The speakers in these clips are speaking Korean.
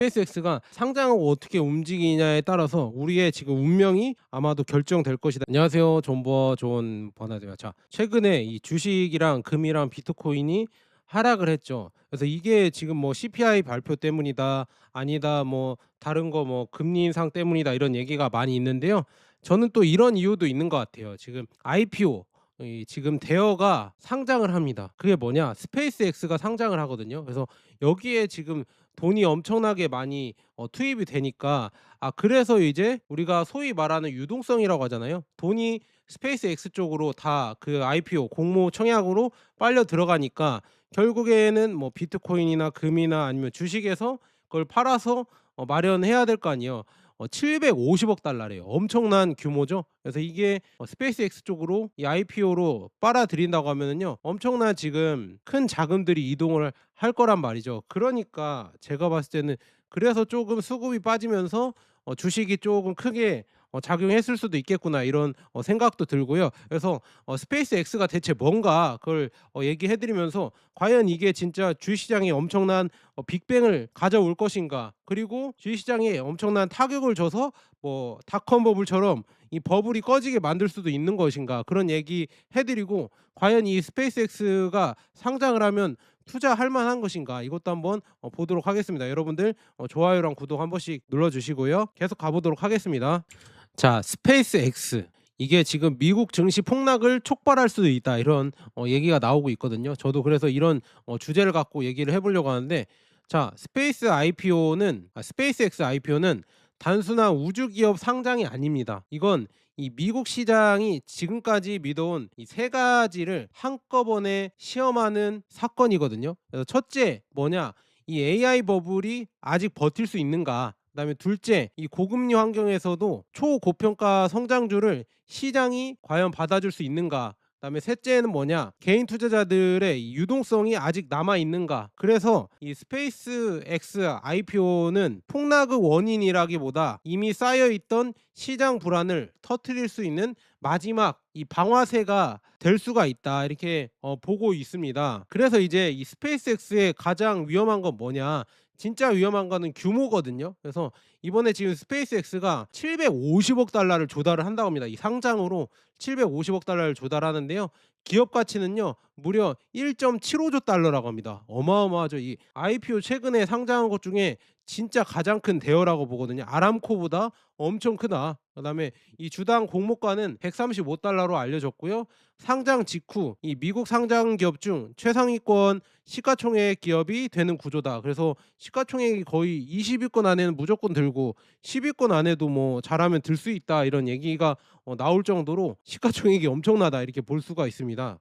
스페이스X가 상장하고 어떻게 움직이냐에 따라서 우리의 지금 운명이 아마도 결정될 것이다. 안녕하세요. 존버 존 버나드입니다. 자, 최근에 이 주식이랑 금이랑 비트코인이 하락을 했죠. 그래서 이게 지금 뭐 CPI 발표 때문이다, 아니다, 뭐 다른 거 뭐 금리 인상 때문이다 이런 얘기가 많이 있는데요. 저는 또 이런 이유도 있는 것 같아요. 지금 IPO 이 지금 대여가 상장을 합니다. 그게 뭐냐? 스페이스X가 상장을 하거든요. 그래서 여기에 지금 돈이 엄청나게 많이 투입이 되니까 그래서 이제 우리가 소위 말하는 유동성이라고 하잖아요. 돈이 스페이스X 쪽으로 다 그 IPO 공모 청약으로 빨려 들어가니까 결국에는 뭐 비트코인이나 금이나 아니면 주식에서 그걸 팔아서 마련해야 될 거 아니에요. 750억 달러래요. 엄청난 규모죠. 그래서 이게 스페이스X 쪽으로 이 IPO로 빨아들인다고 하면은요. 엄청난 지금 큰 자금들이 이동을 할 거란 말이죠. 그러니까 제가 봤을 때는 그래서 조금 수급이 빠지면서 주식이 조금 크게 작용했을 수도 있겠구나 이런 생각도 들고요. 그래서 스페이스X가 대체 뭔가 그걸 얘기해 드리면서 과연 이게 진짜 주식시장에 엄청난 빅뱅을 가져올 것인가, 그리고 주식시장에 엄청난 타격을 줘서 뭐 닷컴 버블처럼 이 버블이 꺼지게 만들 수도 있는 것인가, 그런 얘기 해드리고 과연 이 스페이스X가 상장을 하면 투자할 만한 것인가, 이것도 한번 보도록 하겠습니다. 여러분들 좋아요랑 구독 한 번씩 눌러주시고요. 계속 가보도록 하겠습니다. 자, 스페이스X 이게 지금 미국 증시 폭락을 촉발할 수도 있다 이런 얘기가 나오고 있거든요. 저도 그래서 이런 주제를 갖고 얘기를 해보려고 하는데, 자, 스페이스X IPO는 단순한 우주 기업 상장이 아닙니다. 이건 이 미국 시장이 지금까지 믿어온 이 세 가지를 한꺼번에 시험하는 사건이거든요. 그래서 첫째 뭐냐, 이 AI 버블이 아직 버틸 수 있는가. 그다음에 둘째, 이 고금리 환경에서도 초고평가 성장주를 시장이 과연 받아줄 수 있는가. 그다음에 셋째는 뭐냐, 개인 투자자들의 이 유동성이 아직 남아 있는가. 그래서 이 스페이스 X IPO는 폭락의 원인이라기보다 이미 쌓여 있던 시장 불안을 터트릴 수 있는 마지막 이 방아쇠가 될 수가 있다, 이렇게 보고 있습니다. 그래서 이제 이 스페이스X의 가장 위험한 건 뭐냐, 진짜 위험한 거는 규모거든요. 그래서 이번에 지금 스페이스X가 750억 달러를 조달을 한다고 합니다. 이 상장으로 750억 달러를 조달하는데요. 기업 가치는요 무려 1.75조 달러라고 합니다. 어마어마하죠. 이 IPO 최근에 상장한 것 중에 진짜 가장 큰 대여라고 보거든요. 아람코보다 엄청 크다. 그다음에 이 주당 공모가는 135달러로 알려졌고요. 상장 직후 이 미국 상장 기업 중 최상위권 시가총액 기업이 되는 구조다. 그래서 시가총액이 거의 20위권 안에는 무조건 들고 10위권 안에도 뭐 잘하면 들 수 있다 이런 얘기가 나올 정도로 시가총액이 엄청나다 이렇게 볼 수가 있습니다.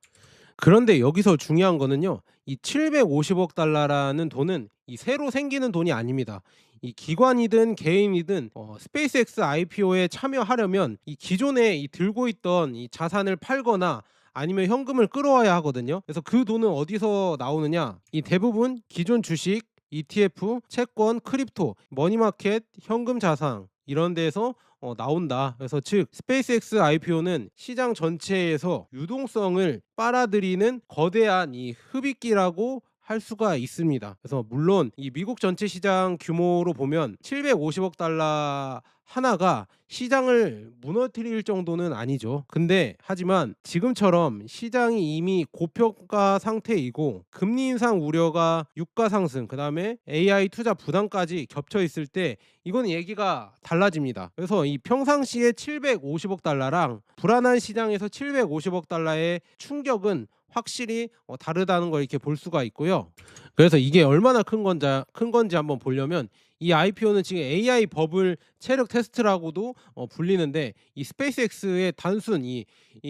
그런데 여기서 중요한 거는요. 이 750억 달러라는 돈은 이 새로 생기는 돈이 아닙니다. 이 기관이든 개인이든 스페이스X IPO에 참여하려면 이 기존에 이 들고 있던 이 자산을 팔거나 아니면 현금을 끌어와야 하거든요. 그래서 그 돈은 어디서 나오느냐? 이 대부분 기존 주식, ETF, 채권, 크립토, 머니마켓, 현금 자산 이런 데서 나온다. 그래서 즉 스페이스X IPO는 시장 전체에서 유동성을 빨아들이는 거대한 이 흡입기라고 할 수가 있습니다. 그래서 물론 이 미국 전체 시장 규모로 보면 750억 달러 하나가 시장을 무너뜨릴 정도는 아니죠. 근데 하지만 지금처럼 시장이 이미 고평가 상태이고 금리 인상 우려가 유가 상승, 그다음에 AI 투자 부담까지 겹쳐 있을 때 이건 얘기가 달라집니다. 그래서 이 평상시에 750억 달러랑 불안한 시장에서 750억 달러의 충격은 확실히 다르다는 걸 이렇게 볼 수가 있고요. 그래서 이게 얼마나 큰 건지 한번 보려면 이 IPO는 지금 AI 버블 체력 테스트라고도 불리는데, 이 스페이스X의 단순 이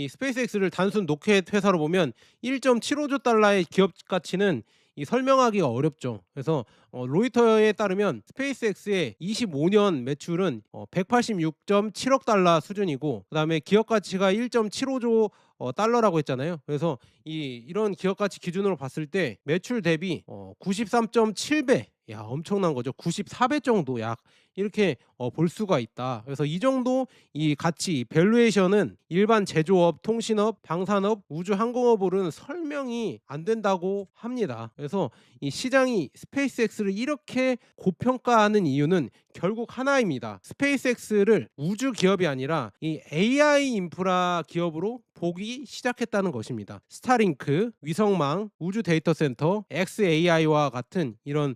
스페이스X를 단순 로켓 회사로 보면 1.75조 달러의 기업 가치는 이 설명하기가 어렵죠. 그래서 로이터에 따르면 스페이스X의 25년 매출은 186.7억 달러 수준이고, 그다음에 기업 가치가 1.75조 달러라고 했잖아요. 그래서 이런 기업 가치 기준으로 봤을 때 매출 대비 93.7배, 야 엄청난 거죠. 94배 정도 약 이렇게 볼 수가 있다. 그래서 이 정도 이 가치 밸류에이션은 일반 제조업, 통신업, 방산업, 우주항공업으로는 설명이 안 된다고 합니다. 그래서 이 시장이 스페이스X를 이렇게 고평가하는 이유는 결국 하나입니다. 스페이스X를 우주 기업이 아니라 이 AI 인프라 기업으로 보기 시작했다는 것입니다. 스타링크, 위성망, 우주 데이터 센터, XAI와 같은 이런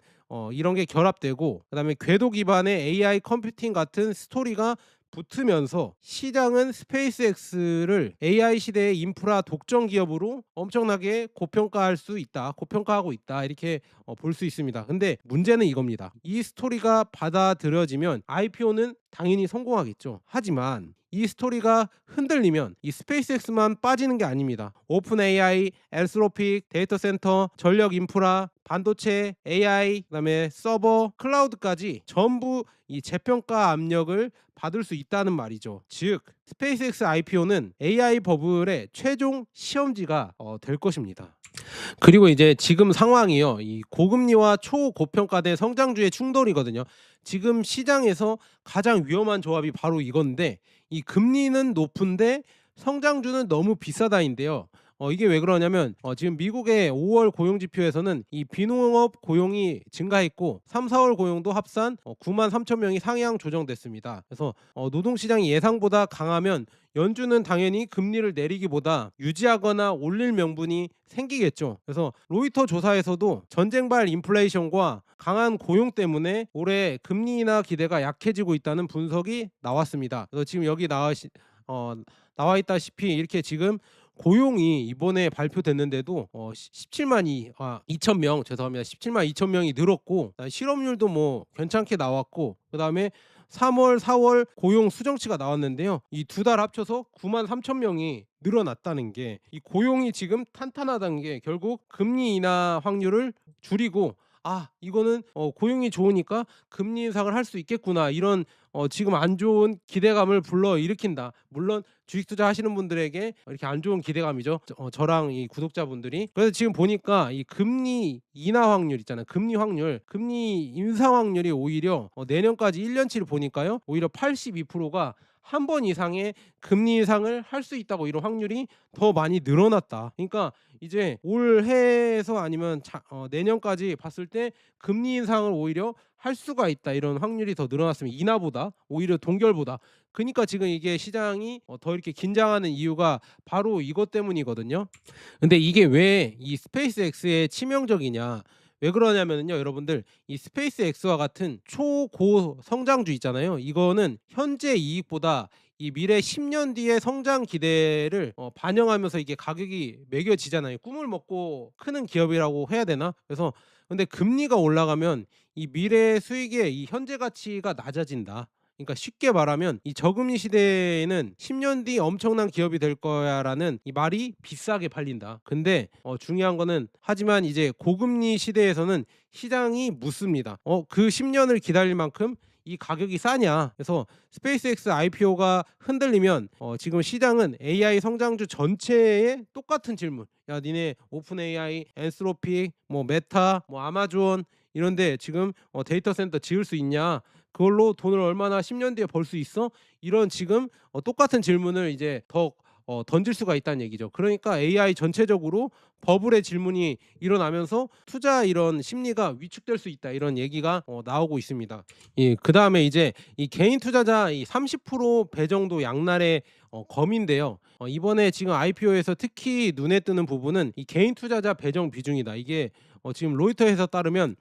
게 결합되고, 그다음에 궤도 기반의 AI 컴퓨팅 같은 스토리가 붙으면서 시장은 스페이스X를 AI 시대의 인프라 독점 기업으로 엄청나게 고평가하고 있다 이렇게 볼 수 있습니다. 근데 문제는 이겁니다. 이 스토리가 받아들여지면 IPO는 당연히 성공하겠죠. 하지만 이 스토리가 흔들리면 이 스페이스X만 빠지는 게 아닙니다. 오픈 AI, 엔스로픽, 데이터 센터, 전력 인프라, 반도체, AI, 그다음에 서버, 클라우드까지 전부 이 재평가 압력을 받을 수 있다는 말이죠. 즉 스페이스X IPO는 AI 버블의 최종 시험지가 될 것입니다. 그리고 이제 지금 상황이요. 이 고금리와 초고평가된 성장주의 충돌이거든요. 지금 시장에서 가장 위험한 조합이 바로 이건데, 이 금리는 높은데 성장주는 너무 비싸다인데요. 이게 왜 그러냐면 지금 미국의 5월 고용 지표에서는 이 비농업 고용이 증가했고 3, 4월 고용도 합산 9만 3천 명이 상향 조정됐습니다. 그래서 노동 시장이 예상보다 강하면 연준은 당연히 금리를 내리기보다 유지하거나 올릴 명분이 생기겠죠. 그래서 로이터 조사에서도 전쟁발 인플레이션과 강한 고용 때문에 올해 금리 인하 기대가 약해지고 있다는 분석이 나왔습니다. 그래서 지금 여기 나와 있다시피 이렇게 지금 고용이 이번에 발표됐는데도 17만 2천 명, 죄송합니다. 17만 2천 명이 늘었고, 실업률도 뭐 괜찮게 나왔고, 그다음에 3월, 4월 고용 수정치가 나왔는데요. 이 두 달 합쳐서 9만 3천 명이 늘어났다는 게, 이 고용이 지금 탄탄하다는 게 결국 금리 인하 확률을 줄이고, 이거는 고용이 좋으니까 금리 인상을 할 수 있겠구나, 이런 지금 안 좋은 기대감을 불러일으킨다. 물론 주식 투자 하시는 분들에게 이렇게 안 좋은 기대감이죠. 저랑 이 구독자분들이. 그래서 지금 보니까 이 금리 인하 확률 있잖아요. 금리 인상 확률이 오히려 내년까지 1년치를 보니까요. 오히려 82%가 한 번 이상의 금리 인상을 할 수 있다고, 이런 확률이 더 많이 늘어났다. 그러니까 이제 올해에서 아니면 내년까지 봤을 때 금리 인상을 오히려 할 수가 있다, 이런 확률이 더 늘어났습니다. 인하보다, 오히려 동결보다. 그러니까 지금 이게 시장이 더 이렇게 긴장하는 이유가 바로 이것 때문이거든요. 근데 이게 왜 이 스페이스X의 치명적이냐, 왜 그러냐면요, 여러분들, 이 스페이스X와 같은 초고 성장주 있잖아요. 이거는 현재 이익보다 이 미래 10년 뒤의 성장 기대를 반영하면서 이게 가격이 매겨지잖아요. 꿈을 먹고 크는 기업이라고 해야 되나? 그래서 근데 금리가 올라가면 이 미래 수익의 이 현재 가치가 낮아진다. 그러니까 쉽게 말하면 이 저금리 시대에는 10년 뒤 엄청난 기업이 될 거야라는 이 말이 비싸게 팔린다. 근데 중요한 거는, 하지만 이제 고금리 시대에서는 시장이 묻습니다. 그 10년을 기다릴 만큼 이 가격이 싸냐. 그래서 스페이스X IPO가 흔들리면 지금 시장은 AI 성장주 전체에 똑같은 질문, 야 니네 오픈 AI, 엔스로픽, 뭐 메타, 뭐 아마존 이런데 지금 데이터 센터 지을 수 있냐, 그걸로 돈을 얼마나 10년 뒤에 벌 수 있어, 이런 지금 똑같은 질문을 이제 더 던질 수가 있다는 얘기죠. 그러니까 AI 전체적으로 버블의 질문이 일어나면서 투자 이런 심리가 위축될 수 있다, 이런 얘기가 나오고 있습니다. 그다음에 이제 이 개인 투자자 이 30% 배정도 양날의 검인데요. 이번에 지금 IPO에서 특히 눈에 뜨는 부분은 이 개인 투자자 배정 비중이다. 이게 지금 로이터에서 따르면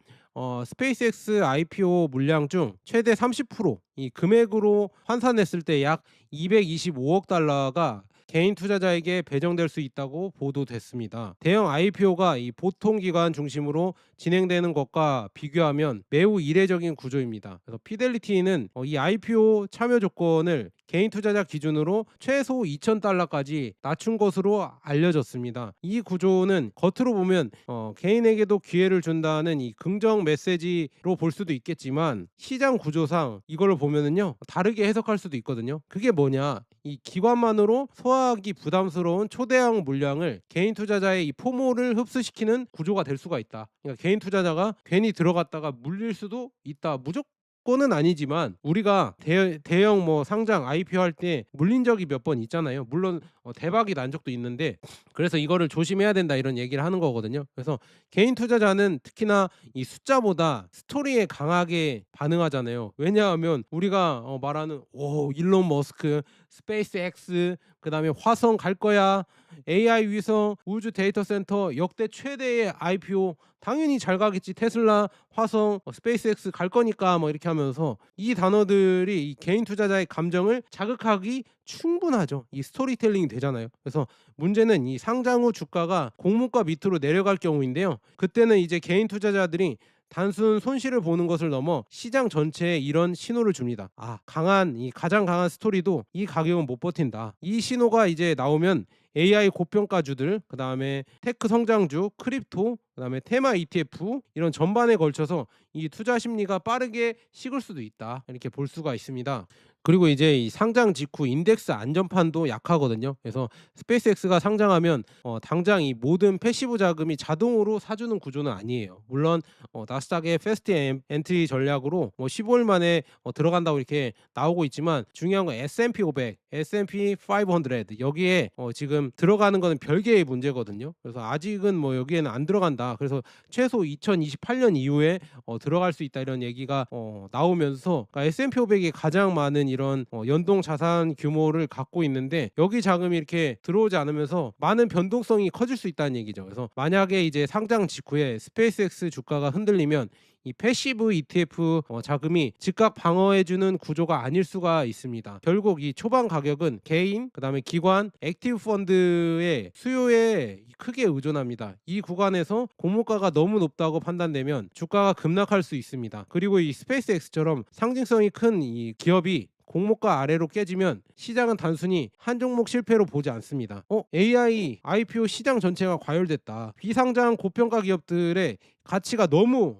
스페이스X IPO 물량 중 최대 30%이 금액으로 환산했을 때 약 225억 달러가 개인 투자자에게 배정될 수 있다고 보도됐습니다. 대형 IPO가 이 보통 기관 중심으로 진행되는 것과 비교하면 매우 이례적인 구조입니다. 그래서 피델리티는 이 IPO 참여 조건을 개인 투자자 기준으로 최소 2,000달러까지 낮춘 것으로 알려졌습니다. 이 구조는 겉으로 보면 개인에게도 기회를 준다는 이 긍정 메시지로 볼 수도 있겠지만, 시장 구조상 이걸 보면은요 다르게 해석할 수도 있거든요. 그게 뭐냐, 이 기관만으로 소화하기 부담스러운 초대형 물량을 개인 투자자의 이 포모를 흡수시키는 구조가 될 수가 있다. 그러니까 개인 투자자가 괜히 들어갔다가 물릴 수도 있다. 무조건은 아니지만 우리가 대형 뭐 상장 IPO 할 때 물린 적이 몇 번 있잖아요. 물론 대박이 난 적도 있는데, 그래서 이거를 조심해야 된다 이런 얘기를 하는 거거든요. 그래서 개인 투자자는 특히나 이 숫자보다 스토리에 강하게 반응하잖아요. 왜냐하면 우리가 말하는 오 일론 머스크, 스페이스 X, 그다음에 화성 갈 거야, AI 위성, 우주 데이터 센터 역대 최대의 IPO, 당연히 잘 가겠지. 테슬라, 화성, 스페이스X 갈 거니까 뭐 이렇게 하면서 이 단어들이 이 개인 투자자의 감정을 자극하기 충분하죠. 이 스토리텔링이 되잖아요. 그래서 문제는 이 상장 후 주가가 공모가 밑으로 내려갈 경우인데요. 그때는 이제 개인 투자자들이 단순 손실을 보는 것을 넘어 시장 전체에 이런 신호를 줍니다. 가장 강한 스토리도 이 가격은 못 버틴다. 이 신호가 이제 나오면 AI 고평가주들, 그다음에 테크 성장주, 크립토, 그다음에 테마 ETF 이런 전반에 걸쳐서 이 투자 심리가 빠르게 식을 수도 있다. 이렇게 볼 수가 있습니다. 그리고 이제 이 상장 직후 인덱스 안전판도 약하거든요. 그래서 스페이스X가 상장하면 당장 이 모든 패시브 자금이 자동으로 사주는 구조는 아니에요. 물론 나스닥의 패스트 엔트리 전략으로 뭐 15일 만에 들어간다고 이렇게 나오고 있지만, 중요한 건 S&P 500, S&P 500 여기에 지금 들어가는 거는 별개의 문제거든요. 그래서 아직은 뭐 여기에는 안 들어간다. 그래서 최소 2028년 이후에 들어갈 수 있다 이런 얘기가 나오면서, 그러니까 S&P 500이 가장 많은 이런 연동 자산 규모를 갖고 있는데, 여기 자금이 이렇게 들어오지 않으면서 많은 변동성이 커질 수 있다는 얘기죠. 그래서 만약에 이제 상장 직후에 스페이스X 주가가 흔들리면 이 패시브 ETF 자금이 즉각 방어해주는 구조가 아닐 수가 있습니다. 결국 이 초반 가격은 개인, 그다음에 기관, 액티브 펀드의 수요에 크게 의존합니다. 이 구간에서 공모가가 너무 높다고 판단되면 주가가 급락할 수 있습니다. 그리고 이 스페이스X처럼 상징성이 큰 이 기업이 공모가 아래로 깨지면 시장은 단순히 한 종목 실패로 보지 않습니다. AI IPO 시장 전체가 과열됐다, 비상장 고평가 기업들의 가치가 너무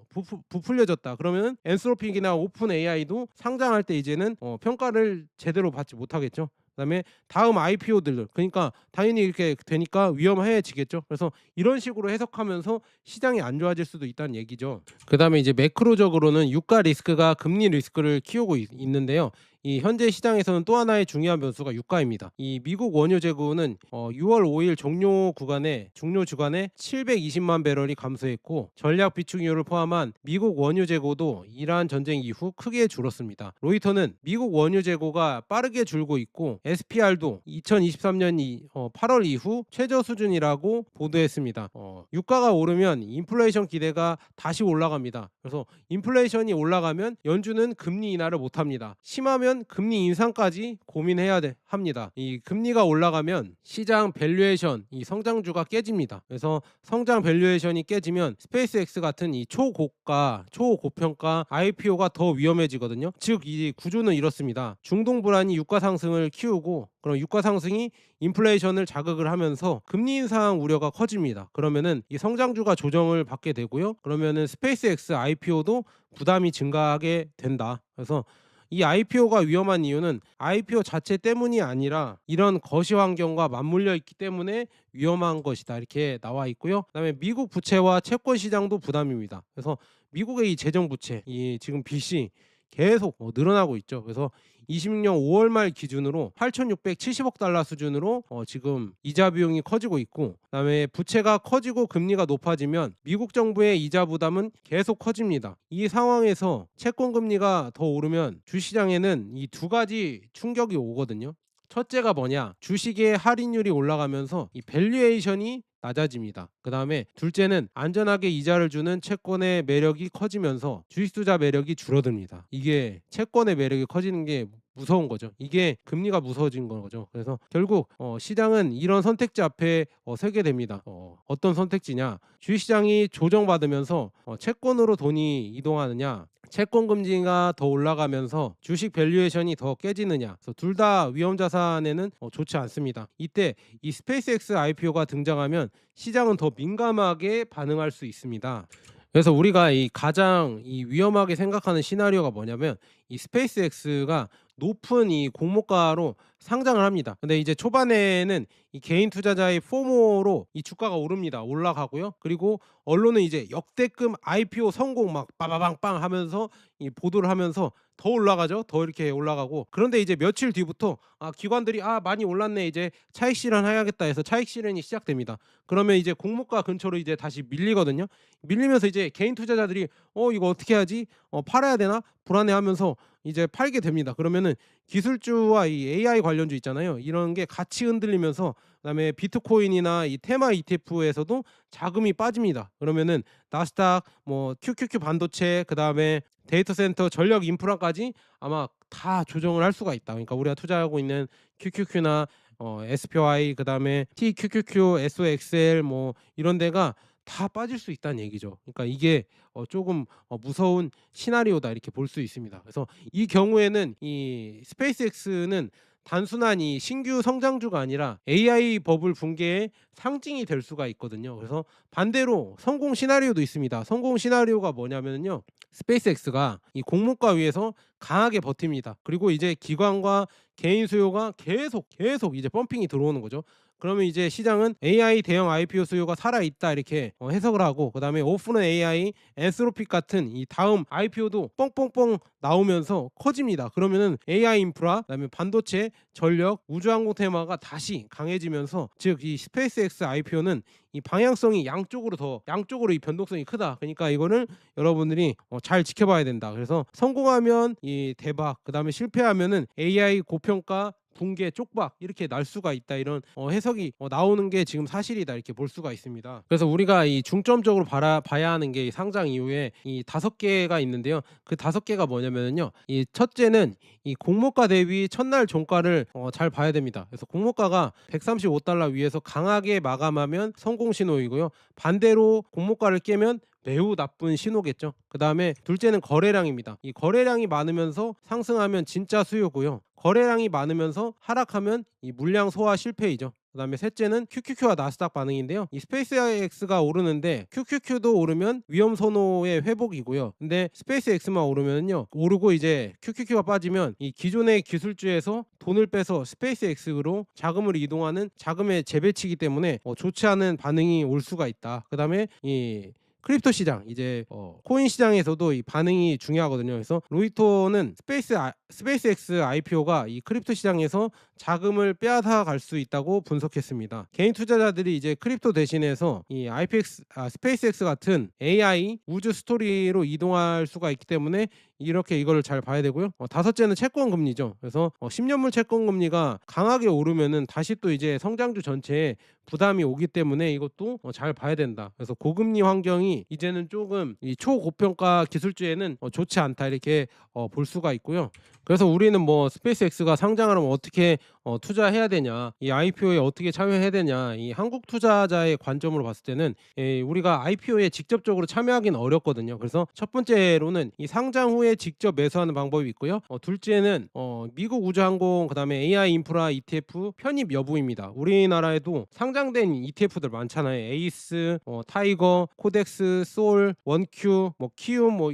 부풀려졌다, 그러면 엔스로픽이나 오픈 AI도 상장할 때 이제는 평가를 제대로 받지 못하겠죠. 그다음에 다음 IPO들, 그러니까 당연히 이렇게 되니까 위험해지겠죠. 그래서 이런 식으로 해석하면서 시장이 안 좋아질 수도 있다는 얘기죠. 그다음에 이제 매크로적으로는 유가 리스크가 금리 리스크를 키우고 있는데요. 이 현재 시장에서는 또 하나의 중요한 변수가 유가입니다. 이 미국 원유 재고는 6월 5일 종료 주간에 720만 배럴이 감소했고, 전략 비축유를 포함한 미국 원유 재고도 이러한 전쟁 이후 크게 줄었습니다. 로이터는 미국 원유 재고가 빠르게 줄고 있고 SPR도 2023년 8월 이후 최저 수준이라고 보도했습니다. 유가가 오르면 인플레이션 기대가 다시 올라갑니다. 그래서 인플레이션이 올라가면 연준은 금리 인하를 못합니다. 심하면 금리 인상까지 고민해야 합니다. 이 금리가 올라가면 시장 밸류에이션, 이 성장주가 깨집니다. 그래서 성장 밸류에이션이 깨지면 스페이스X 같은 이 초고가, 초고평가 IPO가 더 위험해지거든요. 즉 이 구조는 이렇습니다. 중동 불안이 유가 상승을 키우고, 그럼 유가 상승이 인플레이션을 자극을 하면서 금리 인상 우려가 커집니다. 그러면은 이 성장주가 조정을 받게 되고요. 그러면은 스페이스X IPO도 부담이 증가하게 된다. 그래서 이 IPO가 위험한 이유는 IPO 자체 때문이 아니라 이런 거시 환경과 맞물려 있기 때문에 위험한 것이다, 이렇게 나와 있고요. 그다음에 미국 부채와 채권 시장도 부담입니다. 그래서 미국의 이 재정 부채, 이 지금 빚이 계속 늘어나고 있죠. 그래서 26년 5월 말 기준으로 8,670억 달러 수준으로 지금 이자 비용이 커지고 있고, 그다음에 부채가 커지고 금리가 높아지면 미국 정부의 이자 부담은 계속 커집니다. 이 상황에서 채권 금리가 더 오르면 주시장에는 이 두 가지 충격이 오거든요. 첫째가 뭐냐? 주식의 할인율이 올라가면서 이 밸류에이션이 낮아집니다. 그다음에 둘째는 안전하게 이자를 주는 채권의 매력이 커지면서 주식 투자 매력이 줄어듭니다. 이게 채권의 매력이 커지는 게 무서운 거죠. 이게 금리가 무서워진 거죠. 그래서 결국 시장은 이런 선택지 앞에 서게 됩니다. 어떤 선택지냐? 주식시장이 조정받으면서 채권으로 돈이 이동하느냐, 채권 금리가 더 올라가면서 주식 밸류에이션이 더 깨지느냐. 그래서 둘 다 위험 자산에는 좋지 않습니다. 이때 이 스페이스X IPO가 등장하면 시장은 더 민감하게 반응할 수 있습니다. 그래서 우리가 이 가장 위험하게 생각하는 시나리오가 뭐냐면, 이 스페이스X가 높은 이 공모가로 상장을 합니다. 근데 이제 초반에는 이 개인 투자자의 포모로 이 주가가 오릅니다. 올라가고요. 그리고 언론은 이제 역대급 IPO 성공 막 빠바방빵 하면서 이 보도를 하면서 더 올라가죠. 더 이렇게 올라가고, 그런데 이제 며칠 뒤부터 기관들이 많이 올랐네, 이제 차익 실현해야겠다 해서 차익 실현이 시작됩니다. 그러면 이제 공모가 근처로 이제 다시 밀리거든요. 밀리면서 이제 개인 투자자들이 이거 어떻게 하지? 팔아야 되나? 불안해하면서 이제 팔게 됩니다. 그러면은 기술주와 이 AI 관련주 있잖아요. 이런 게 같이 흔들리면서, 그다음에 비트코인이나 이 테마 ETF에서도 자금이 빠집니다. 그러면은 나스닥, 뭐 QQQ 반도체, 그다음에 데이터 센터, 전력 인프라까지 아마 다 조정을 할 수가 있다. 그러니까 우리가 투자하고 있는 QQQ나 SPY, 그다음에 TQQQ, SOXL 뭐 이런 데가 다 빠질 수 있다는 얘기죠. 그러니까 이게 조금 무서운 시나리오다, 이렇게 볼 수 있습니다. 그래서 이 경우에는 이 스페이스X는 단순한 이 신규 성장주가 아니라 AI 버블 붕괴의 상징이 될 수가 있거든요. 그래서 반대로 성공 시나리오도 있습니다. 성공 시나리오가 뭐냐면요, 스페이스X가 이 공모가 위에서 강하게 버팁니다. 그리고 이제 기관과 개인 수요가 계속 이제 펌핑이 들어오는 거죠. 그러면 이제 시장은 AI 대형 IPO 수요가 살아있다, 이렇게 해석을 하고, 그다음에 오픈은 AI, 엔스로픽 같은 이 다음 IPO도 뻥뻥뻥 나오면서 커집니다. 그러면은 AI 인프라, 그다음에 반도체, 전력, 우주항공 테마가 다시 강해지면서, 즉 이 스페이스X IPO는 이 방향성이 양쪽으로 이 변동성이 크다. 그러니까 이거를 여러분들이 잘 지켜봐야 된다. 그래서 성공하면 이 대박, 그다음에 실패하면은 AI 고평가, 붕괴, 쪽박 이렇게 날 수가 있다, 이런 해석이 나오는 게 지금 사실이다, 이렇게 볼 수가 있습니다. 그래서 우리가 이 중점적으로 봐야 하는 게 이 상장 이후에 이 5개가 있는데요. 그 5개가 뭐냐면요, 이 첫째는 이 공모가 대비 첫날 종가를 잘 봐야 됩니다. 그래서 공모가가 $135 위에서 강하게 마감하면 성공 신호이고요. 반대로 공모가를 깨면 매우 나쁜 신호겠죠. 그다음에 둘째는 거래량입니다. 이 거래량이 많으면서 상승하면 진짜 수요고요. 거래량이 많으면서 하락하면 이 물량 소화 실패이죠. 그다음에 셋째는 QQQ와 나스닥 반응인데요. 이 스페이스X가 오르는데 QQQ도 오르면 위험 선호의 회복이고요. 근데 스페이스X만 오르면요, 오르고 이제 QQQ가 빠지면 이 기존의 기술주에서 돈을 빼서 스페이스X로 자금을 이동하는 자금의 재배치기 때문에 좋지 않은 반응이 올 수가 있다. 그다음에 이 크립토 시장, 이제 코인 시장에서도 이 반응이 중요하거든요. 그래서 로이터는 스페이스X IPO가 이 크립토 시장에서 자금을 빼앗아 갈 수 있다고 분석했습니다. 개인 투자자들이 이제 크립토 대신해서 이 스페이스X 같은 AI 우주 스토리로 이동할 수가 있기 때문에 이렇게 이걸 잘 봐야 되고요. 다섯째는 채권 금리죠. 그래서 10년물 채권 금리가 강하게 오르면은 다시 또 이제 성장주 전체에 부담이 오기 때문에 이것도 잘 봐야 된다. 그래서 고금리 환경이 이제는 조금 이 초고평가 기술주에는 좋지 않다, 이렇게 볼 수가 있고요. 그래서 우리는 뭐 스페이스X가 상장하려면 어떻게 투자해야 되냐, 이 IPO에 어떻게 참여해야 되냐, 이 한국 투자자의 관점으로 봤을 때는 우리가 IPO에 직접적으로 참여하기는 어렵거든요. 그래서 첫 번째로는 이 상장 후에 직접 매수하는 방법이 있고요. 둘째는 미국 우주항공, 그다음에 AI 인프라 ETF 편입 여부입니다. 우리나라에도 상장된 ETF들 많잖아요. 에이스, 타이거, 코덱스, 소울, 원큐, 뭐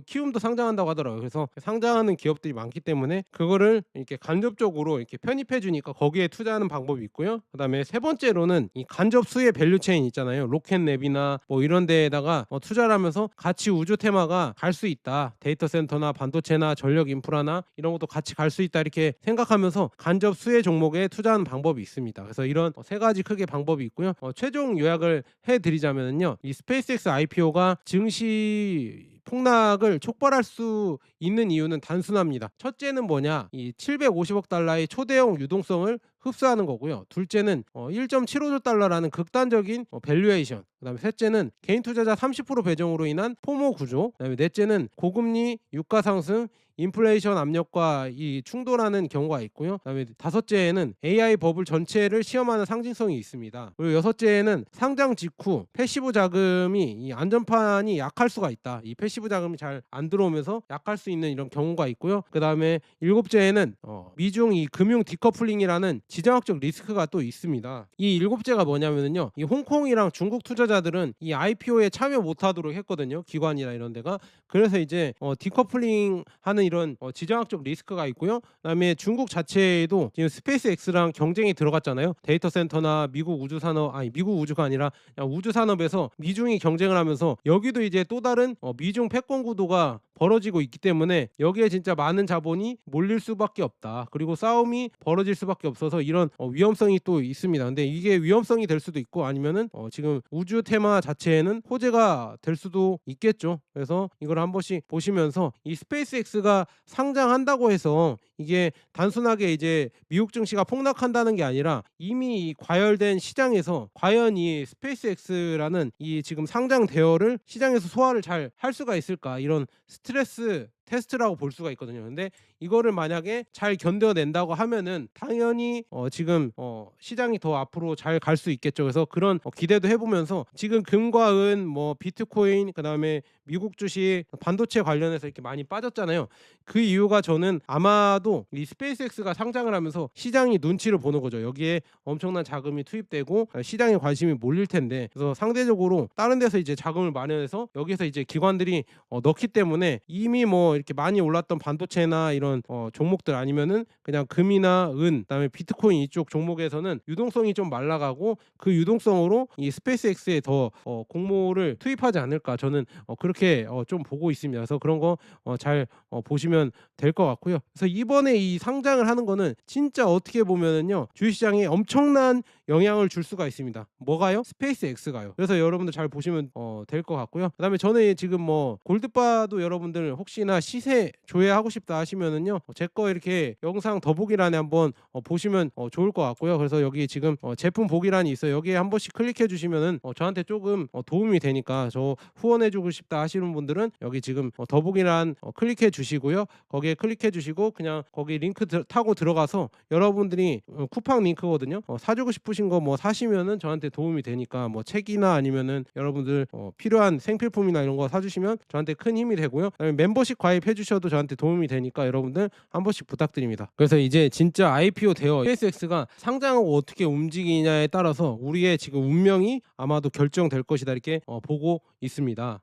키움도 상장한다고 하더라고요. 그래서 상장하는 기업들이 많기 때문에 그거를 이렇게 간접적으로 이렇게 편입해 주니까 거기에 투자하는 방법이 있고요. 그다음에 세 번째로는 이 간접 수혜 밸류체인 있잖아요. 로켓랩이나 뭐 이런 데에다가 투자를 하면서 같이 우주 테마가 갈 수 있다. 데이터 센터나 반도체나 전력 인프라나 이런 것도 같이 갈 수 있다, 이렇게 생각하면서 간접 수혜 종목에 투자하는 방법이 있습니다. 그래서 이런 세 가지 크게 방법이 있고요. 최종 요약을 해드리자면요, 이 스페이스X IPO가 증시 폭락을 촉발할 수 있는 이유는 단순합니다. 첫째는 뭐냐, 이 $750억 초대형 유동성을 흡수하는 거고요. 둘째는 1.75조 달러라는 극단적인 밸류에이션. 그다음에 셋째는 개인 투자자 30% 배정으로 인한 포모 구조. 그다음에 넷째는 고금리, 유가 상승, 인플레이션 압력과 이 충돌하는 경우가 있고요. 그다음에 다섯째에는 AI 버블 전체를 시험하는 상징성이 있습니다. 그리고 여섯째에는 상장 직후 패시브 자금이 이 안전판이 약할 수가 있다. 이 패시브 자금이 잘 안 들어오면서 약할 수 있는 이런 경우가 있고요. 그다음에 일곱째에는 미중 이 금융 디커플링이라는 지정학적 리스크가 또 있습니다. 이 일곱째가 뭐냐면요, 이 홍콩이랑 중국 투자자 투자자들은 이 IPO에 참여 못하도록 했거든요, 기관이나 이런 데가. 그래서 이제 디커플링하는 이런 지정학적 리스크가 있고요. 그다음에 중국 자체에도 지금 스페이스X랑 경쟁이 들어갔잖아요. 데이터 센터나 미국 우주 산업, 아니 미국 우주가 아니라 그냥 우주 산업에서 미중이 경쟁을 하면서 여기도 이제 또 다른 미중 패권 구도가 벌어지고 있기 때문에 여기에 진짜 많은 자본이 몰릴 수밖에 없다. 그리고 싸움이 벌어질 수밖에 없어서 이런 위험성이 또 있습니다. 근데 이게 위험성이 될 수도 있고 아니면은 지금 우주 테마 자체에는 호재가 될 수도 있겠죠. 그래서 이걸 한 번씩 보시면서 이 스페이스X가 상장한다고 해서 이게 단순하게 이제 미국 증시가 폭락한다는 게 아니라 이미 이 과열된 시장에서 과연 이 스페이스X라는 이 지금 상장 대여를 시장에서 소화를 잘 할 수가 있을까, 이런 스트레스 테스트라고 볼 수가 있거든요. 근데 이거를 만약에 잘 견뎌낸다고 하면은 당연히 지금 시장이 더 앞으로 잘 갈 수 있겠죠. 그래서 그런 기대도 해보면서 지금 금과 은, 뭐 비트코인, 그다음에 미국 주식, 반도체 관련해서 이렇게 많이 빠졌잖아요. 그 이유가 저는 아마도 이 스페이스X가 상장을 하면서 시장이 눈치를 보는 거죠. 여기에 엄청난 자금이 투입되고 시장에 관심이 몰릴 텐데, 그래서 상대적으로 다른 데서 이제 자금을 마련해서 여기서 이제 기관들이 넣기 때문에 이미 뭐 이렇게 많이 올랐던 반도체나 이런 종목들, 아니면은 그냥 금이나 은, 그다음에 비트코인 이쪽 종목에서는 유동성이 좀 말라가고 그 유동성으로 이 스페이스X에 더 공모를 투입하지 않을까, 저는 그렇게 좀 보고 있습니다. 그래서 그런 거 잘 보시면 될 것 같고요. 그래서 이번에 이 상장을 하는 거는 진짜 어떻게 보면은요, 주식시장에 엄청난 영향을 줄 수가 있습니다. 뭐가요? 스페이스X가요. 그래서 여러분들 잘 보시면 될 것 같고요. 그다음에 저는 지금 뭐 골드바도 여러분들 혹시나 시세 조회하고 싶다 하시면은요, 제 거 이렇게 영상 더보기란에 한번 보시면 좋을 것 같고요. 그래서 여기 지금 제품 보기란이 있어요. 여기에 한 번씩 클릭해 주시면은 저한테 조금 도움이 되니까, 저 후원해 주고 싶다 하시는 분들은 여기 지금 더보기란 클릭해 주시고요. 거기에 클릭해 주시고 그냥 거기 링크 타고 들어가서 여러분들이 쿠팡 링크거든요. 사주고 싶으신 거 뭐 사시면은 저한테 도움이 되니까, 뭐 책이나 아니면은 여러분들 필요한 생필품이나 이런 거 사주시면 저한테 큰 힘이 되고요. 그다음에 멤버십 가입해 주셔도 저한테 도움이 되니까 여러분들 한 번씩 부탁드립니다. 그래서 이제 진짜 IPO 되어 SpaceX가 상장하고 어떻게 움직이냐에 따라서 우리의 지금 운명이 아마도 결정될 것이다, 이렇게 보고 있습니다.